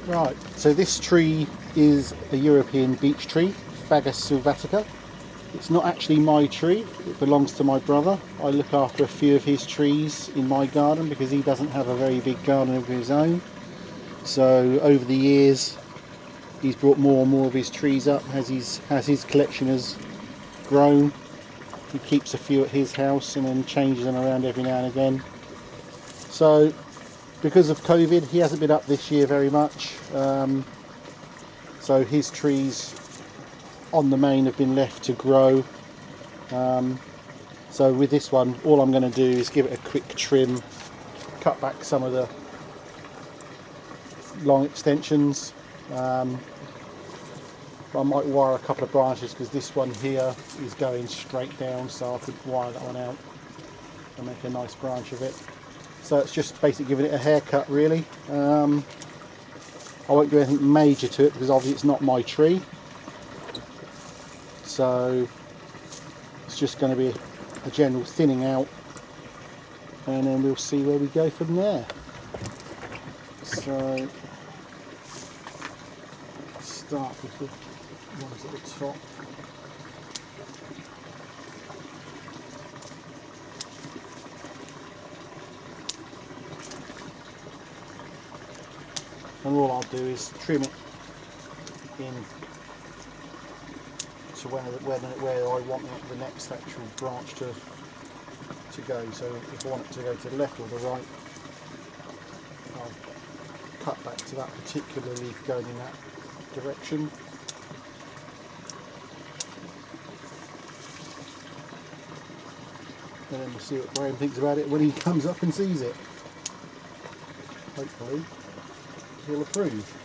Right, so this tree is a European beech tree, Fagus sylvatica. It's not actually my tree, it belongs to my brother. I look after a few of his trees in my garden because he doesn't have a very big garden of his own. So over the years he's brought more and more of his trees up as his collection has grown. He keeps a few at his house and then changes them around every now and again. So because of COVID, he hasn't been up this year very much. So his trees on the main have been left to grow. So with this one, all I'm going to do is give it a quick trim, cut back some of the long extensions. I might wire a couple of branches because this one here is going straight down, so I could wire that one out and make a nice branch of it. So it's just basically giving it a haircut really. I won't do anything major to it because obviously it's not my tree. So it's just going to be a general thinning out and then we'll see where we go from there. So start with the ones at the top. And all I'll do is trim it in to where I want the next actual branch to go. So if I want it to go to the left or the right, I'll cut back to that particular leaf going in that direction. And then we'll see what Graham thinks about it when he comes up and sees it. Hopefully he'll approve.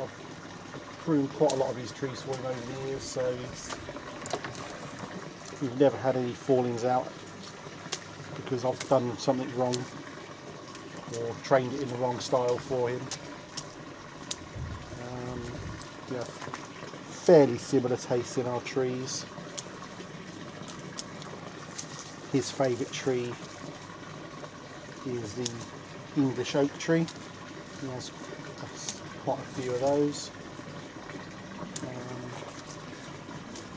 I've pruned quite a lot of these trees for him over the years, so we've never had any fallings out because I've done something wrong or trained it in the wrong style for him. Yeah, fairly similar taste in our trees. His favourite tree is the English oak tree. He has quite a few of those.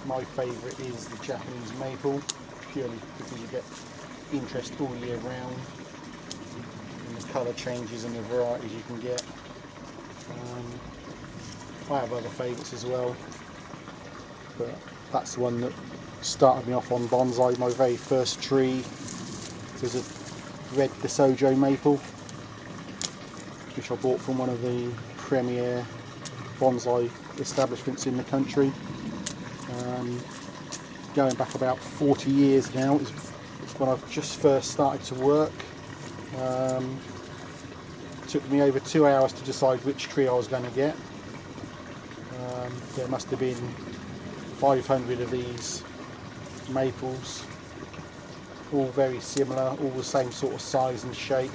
My favourite is the Japanese maple, purely because you get interest all year round in the colour changes and the varieties you can get. I have other favourites as well, but that's the one that started me off on bonsai. My very first tree was a red Desojo maple, which I bought from one of the premier bonsai establishments in the country. Going back about 40 years now is when I just first started to work. It took me over 2 hours to decide which tree I was going to get. There must have been 500 of these maples, all very similar, all the same sort of size and shape.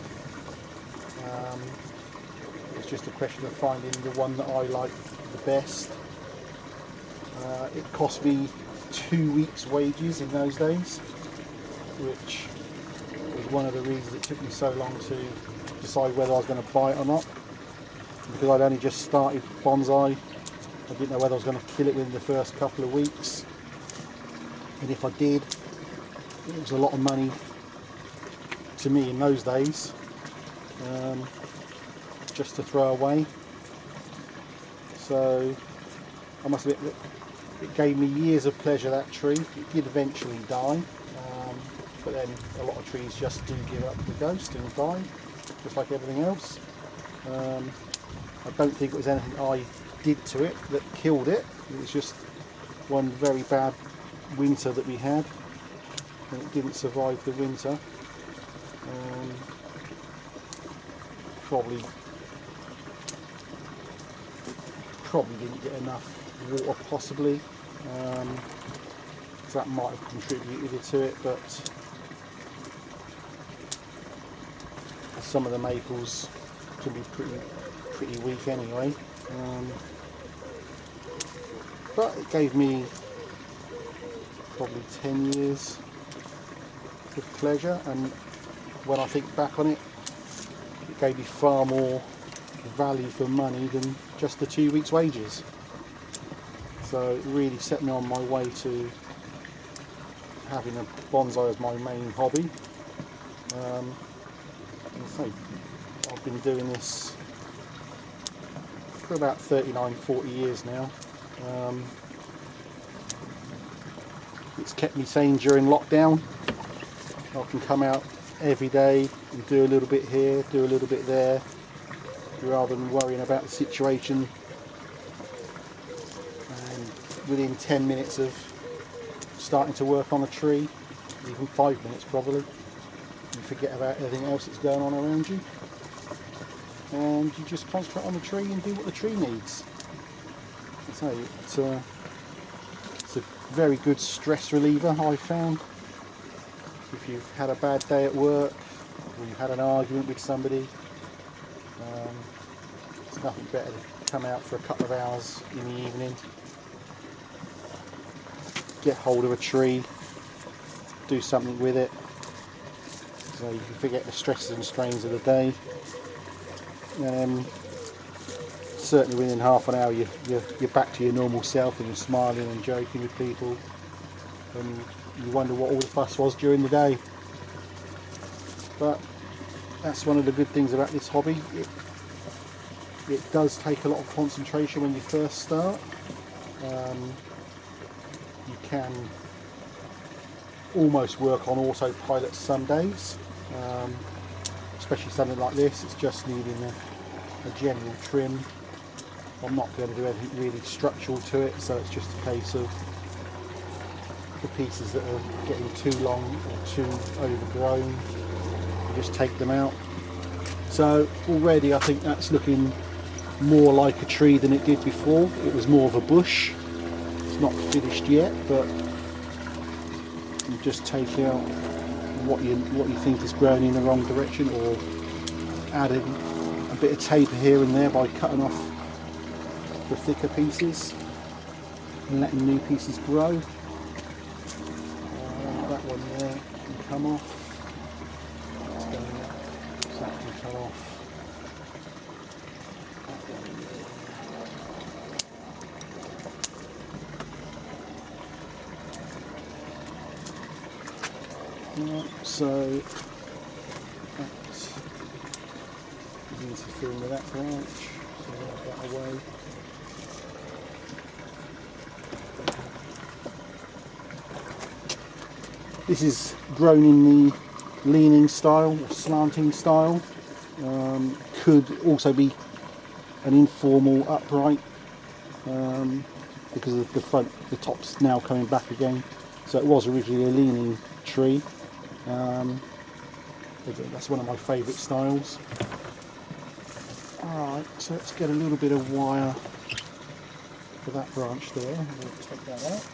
It's just a question of finding the one that I like the best. It cost me 2 weeks' wages in those days, which was one of the reasons it took me so long to decide whether I was going to buy it or not, because I'd only just started bonsai. I didn't know whether I was going to kill it within the first couple of weeks, and if I did, it was a lot of money to me in those days, just to throw away. So I must admit, it gave me years of pleasure, that tree. It did eventually die, but then a lot of trees just do give up the ghost and die, just like everything else. I don't think it was anything I did to it that killed it. It was just one very bad winter that we had, and it didn't survive the winter. Probably didn't get enough water, possibly. So that might have contributed to it, but some of the maples can be pretty weak anyway. but it gave me probably 10 years of pleasure, and when I think back on it, it gave me far more value for money than just the 2 weeks' wages. So it really set me on my way to having a bonsai as my main hobby. So I've been doing this for about 39-40 years now. It's kept me sane during lockdown. I can come out every day and do a little bit here, do a little bit there, rather than worrying about the situation. And within 10 minutes of starting to work on a tree, even 5 minutes probably, you forget about everything else that's going on around you, and you just concentrate on the tree and do what the tree needs. So it's a very good stress reliever, I found. If you've had a bad day at work, or you've had an argument with somebody, it's nothing better to come out for a couple of hours in the evening, get hold of a tree, do something with it, so you can forget the stresses and strains of the day. And certainly within half an hour you're back to your normal self, and you're smiling and joking with people, and you wonder what all the fuss was during the day. But that's one of the good things about this hobby. It does take a lot of concentration when you first start. You can almost work on autopilot some days, especially something like this. It's just needing a general trim. I'm not going to do anything really structural to it, so it's just a case of the pieces that are getting too long or too overgrown, you just take them out. So already I think that's looking more like a tree than it did before. It was more of a bush. It's not finished yet, but you just take out what you think is growing in the wrong direction, or adding a bit of taper here and there by cutting off the thicker pieces and letting new pieces grow. That one there can come off. So that can come off. So that begins to fill with that branch, so move that away. This is grown in the leaning style or slanting style. Could also be an informal upright, because of the top's now coming back again. So it was originally a leaning tree. That's one of my favourite styles. Alright, so let's get a little bit of wire for that branch there. We'll take that out.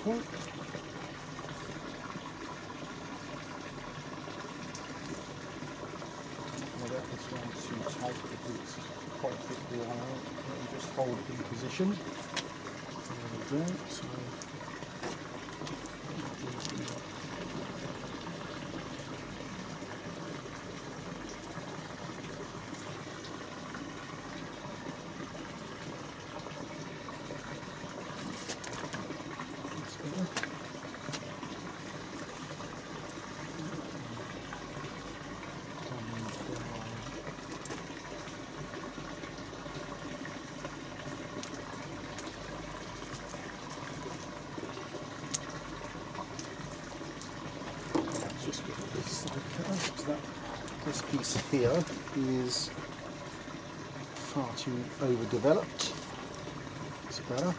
Point. I'll get this one too tight because it's quite a thick wire. Let me just hold it in position. There we go. So this piece here is far too overdeveloped. It's better.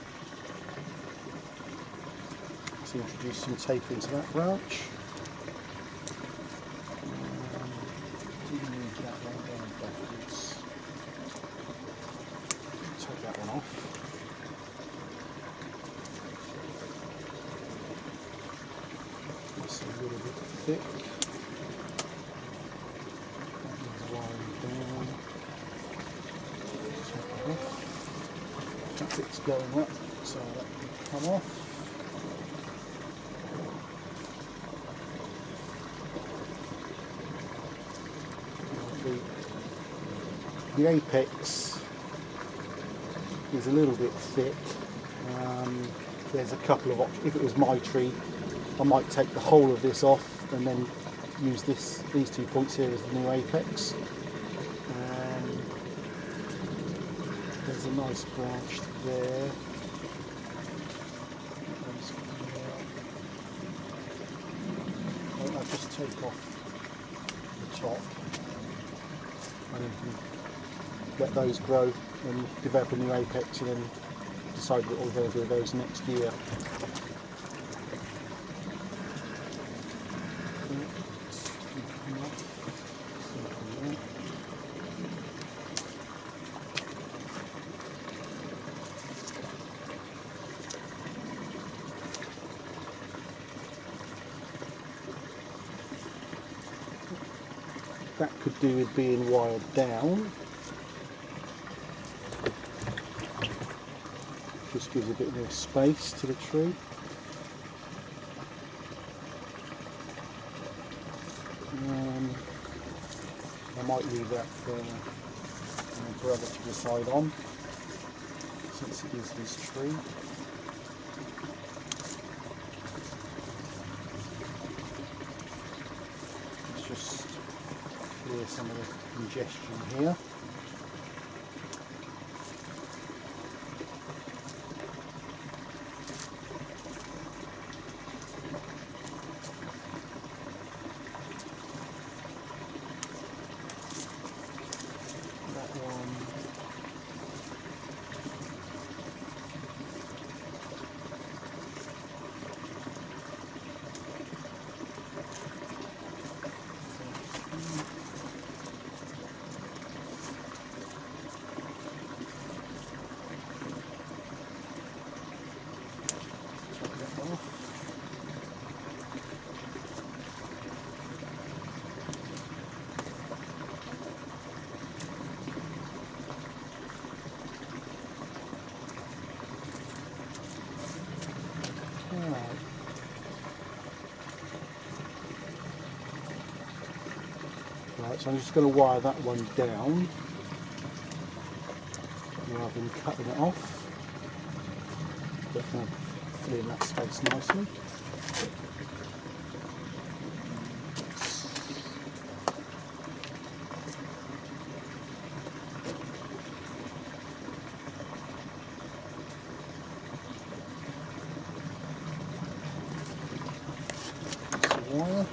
to introduce some tape into that branch. Move that one down backwards. Take that one off. It's a little bit thick. That needs wiring down. Take that off. That bit's going up, so that can come off. The apex is a little bit thick. There's a couple of options. If it was my tree, I might take the whole of this off and then use these 2 points here as the new apex. There's a nice branch there. I'll just take off the top and then let those grow and develop a new apex, and then decide what we're going to do with those next year. That could do with being wired down. Just gives a bit more space to the tree. I might leave that for my brother to decide on, since it is his tree. Let's just clear some of the congestion here. Right, so I'm just going to wire that one down rather than cutting it off. But going to fill in that space nicely. Wire.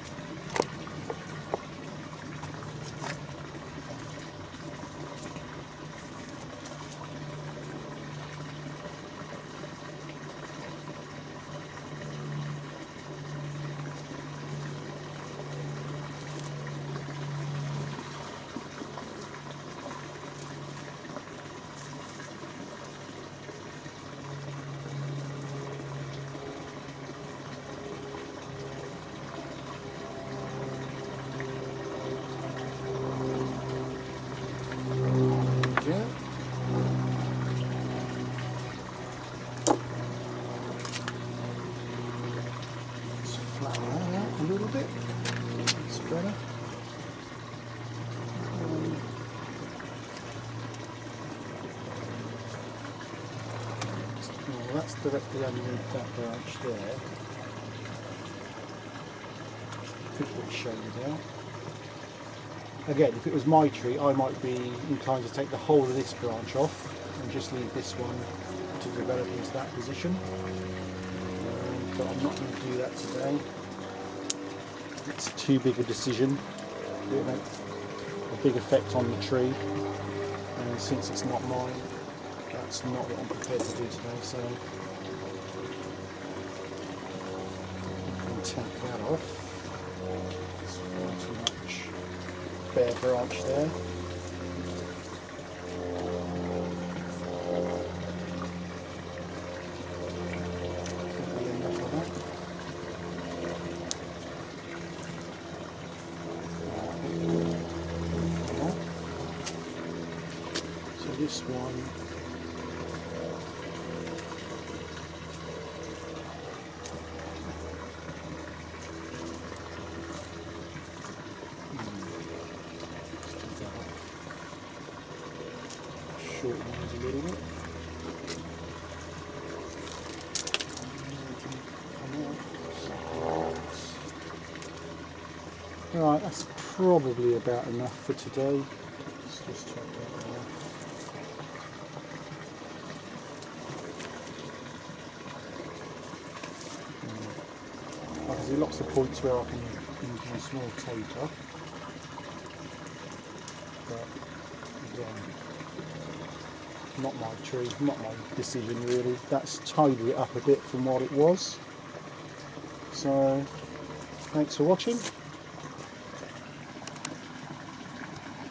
A little bit. It's better. Well, that's directly underneath that branch there. Quickly show you now. Again, if it was my tree, I might be inclined to take the whole of this branch off and just leave this one to develop into that position. But I'm not going to do that today. It's too big a decision. It will make a big effect on the tree, and since it's not mine, that's not what I'm prepared to do today. So take that off. There's far too much bare branch there. Probably enough of that. So this one. Shorten these a little bit. Right, that's probably about enough for today. Let's just check that off. I can see lots of points where I can introduce more taper, but again, not my tree, not my decision really. That's tidied it up a bit from what it was. So, thanks for watching.